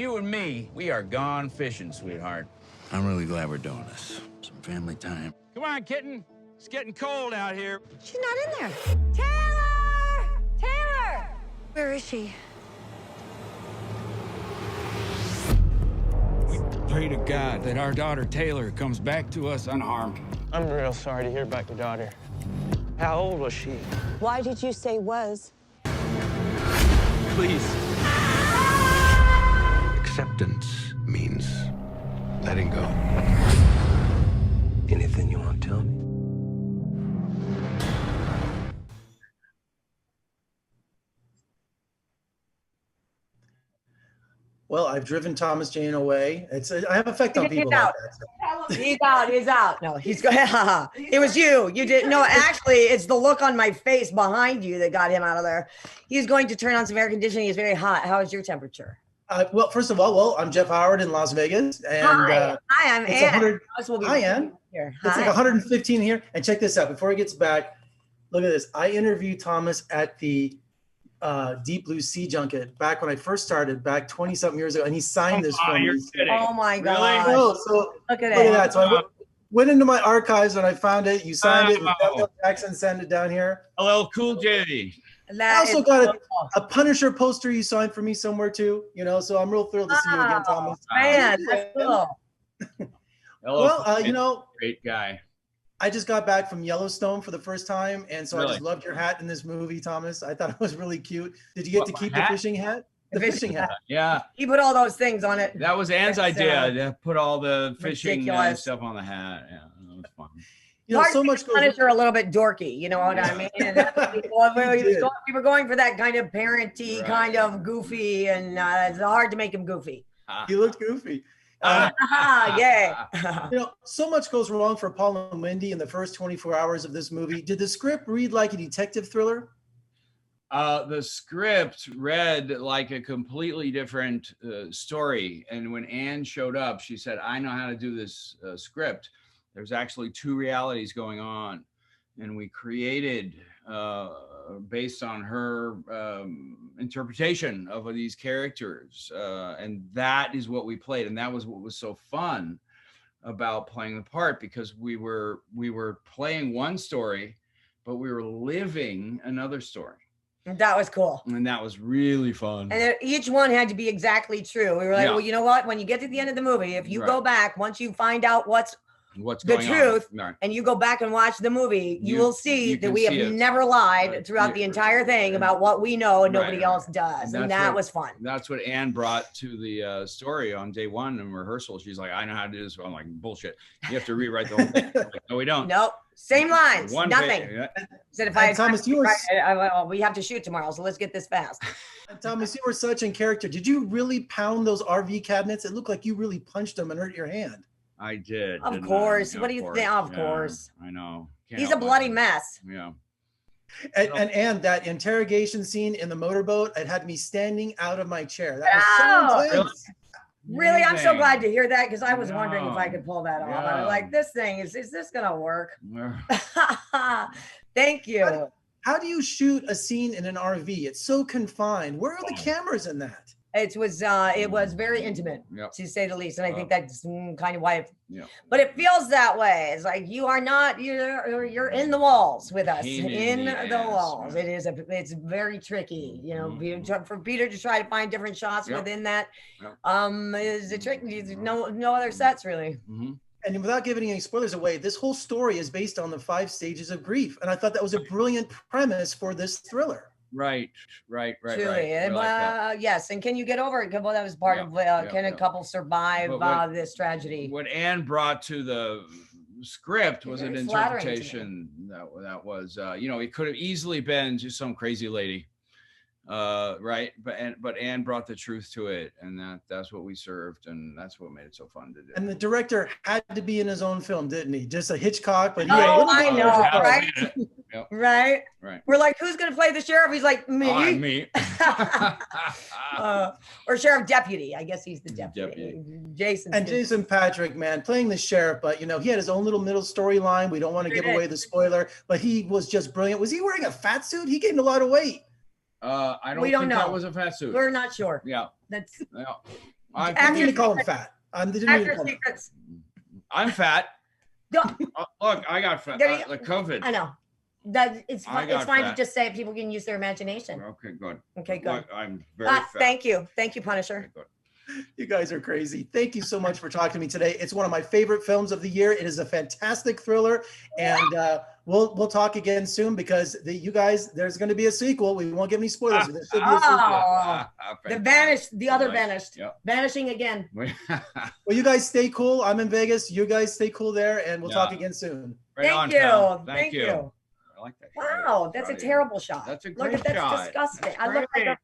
you and me, we are gone fishing, sweetheart. I'm really glad we're doing this. Some family time. Come on, kitten. It's getting cold out here. She's not in there. Taylor! Taylor! Where is she? We pray to God that our daughter Taylor comes back to us unharmed. I'm real sorry to hear about your daughter. How old was she? Why did you say was? Please. Acceptance means letting go. Anything you want to tell me? Well, I've driven Thomas Jane away. I have effect on people like that. He's out. No, he's going. It was you. You didn't. No, actually, it's the look on my face behind you that got him out of there. He's going to turn on some air conditioning. He's very hot. How is your temperature? Well, first of all, I'm Jeff Howard in Las Vegas. And, Hi, I'm Ann. Hi, Ann. It's like 115 here. And check this out. Before he gets back, look at this. I interviewed Thomas at the Deep Blue Sea Junket back when I first started, back 20-something years ago, and he signed this for me. Oh my God! Oh, so look at that. So I went into my archives and I found it. You signed it. Samuel Jackson sent it down here. LL Cool J. I also got a Punisher poster you signed for me somewhere too. You know, so I'm real thrilled to see you again, Thomas. Man, that's cool. Well, great guy. I just got back from Yellowstone for the first time, and so I just loved your hat in this movie, Thomas. I thought it was really cute. Did you get to keep the fishing hat? The fishing hat. Yeah. He put all those things on it. That was Ann's idea to put all the fishing stuff on the hat. Yeah, that was fun. You know, so much goes. Punisher a little bit dorky, you know what I mean? And we were going for that kind of parenty, kind of goofy, and it's hard to make him goofy. He looked goofy. Yeah. You know, so much goes wrong for Paul and Wendy in the first 24 hours of this movie. Did the script read like a detective thriller? The script read like a completely different story. And when Ann showed up, she said, I know how to do this script. There's actually two realities going on. And we created, based on her interpretation of these characters. And that is what we played. And that was what was so fun about playing the part, because we were playing one story, but we were living another story. That was cool. And that was really fun. And each one had to be exactly true. We were like, well, you know what? When you get to the end of the movie, if you go back, once you find out what's the truth, and you go back and watch the movie, you will see that we have never lied throughout the entire thing about what we know and nobody else does. And that was fun. That's what Ann brought to the story on day one in rehearsal. She's like, I know how to do this. I'm like, bullshit. You have to rewrite the whole thing. Like, no, we don't. Nope. Same lines. Nothing. Said if I Thomas, we have to shoot tomorrow, so let's get this fast. And Thomas, you were such in character. Did you really pound those RV cabinets? It looked like you really punched them and hurt your hand. I did. Of course. What do you think? Of course. I know. He's a bloody mess. Yeah. And that interrogation scene in the motorboat, it had me standing out of my chair. That was so intense. Really? I'm so glad to hear that, because I was wondering if I could pull that off. I was like, this thing, is this going to work? Thank you. How do you shoot a scene in an RV? It's so confined. Where are the cameras in that? It was very intimate, to say the least, and I think that's kind of why. But it feels that way. It's like you are not. You're in the walls with us. In the walls. It's very tricky. You know, for Peter to try to find different shots within that is a trick. No other sets really. And without giving any spoilers away, this whole story is based on the 5 stages of grief, and I thought that was a brilliant premise for this thriller. Right. Truly. Yes. And can you get over it? Well, that was part of can a couple survive this tragedy? What Ann brought to the script was an interpretation that was, it could have easily been just some crazy lady. Right. But Ann brought the truth to it, and that's what we served, and that's what made it so fun to do. And the director had to be in his own film, didn't he? Just a Hitchcock, but I know, right? Right. We're like, who's going to play the sheriff? He's like, me. Me. Or sheriff deputy. I guess he's the deputy. Jason Patrick, man, playing the sheriff, but he had his own little middle storyline. We don't want to give away the spoiler, but he was just brilliant. Was he wearing a fat suit? He gained a lot of weight. I don't think that was a fat suit. We're not sure. Yeah. I didn't even call him fat. Actor secrets. I'm fat. No. Look, I got fat. The COVID. I know. That it's fine to just say it. People can use their imagination. Okay, good. Okay, good. Look, I'm very fat. Thank you, Punisher. Okay, you guys are crazy. Thank you so much for talking to me today. It's one of my favorite films of the year. It is a fantastic thriller, and we'll talk again soon because you guys, there's going to be a sequel. We won't give any spoilers. There should be a sequel. The other vanished. Yep. Vanishing again. Well, you guys stay cool. I'm in Vegas. You guys stay cool there, and we'll talk again soon. Thank you. Thank you. I like that. Wow, that's a terrible shot. That's a great shot. That's disgusting. I look like a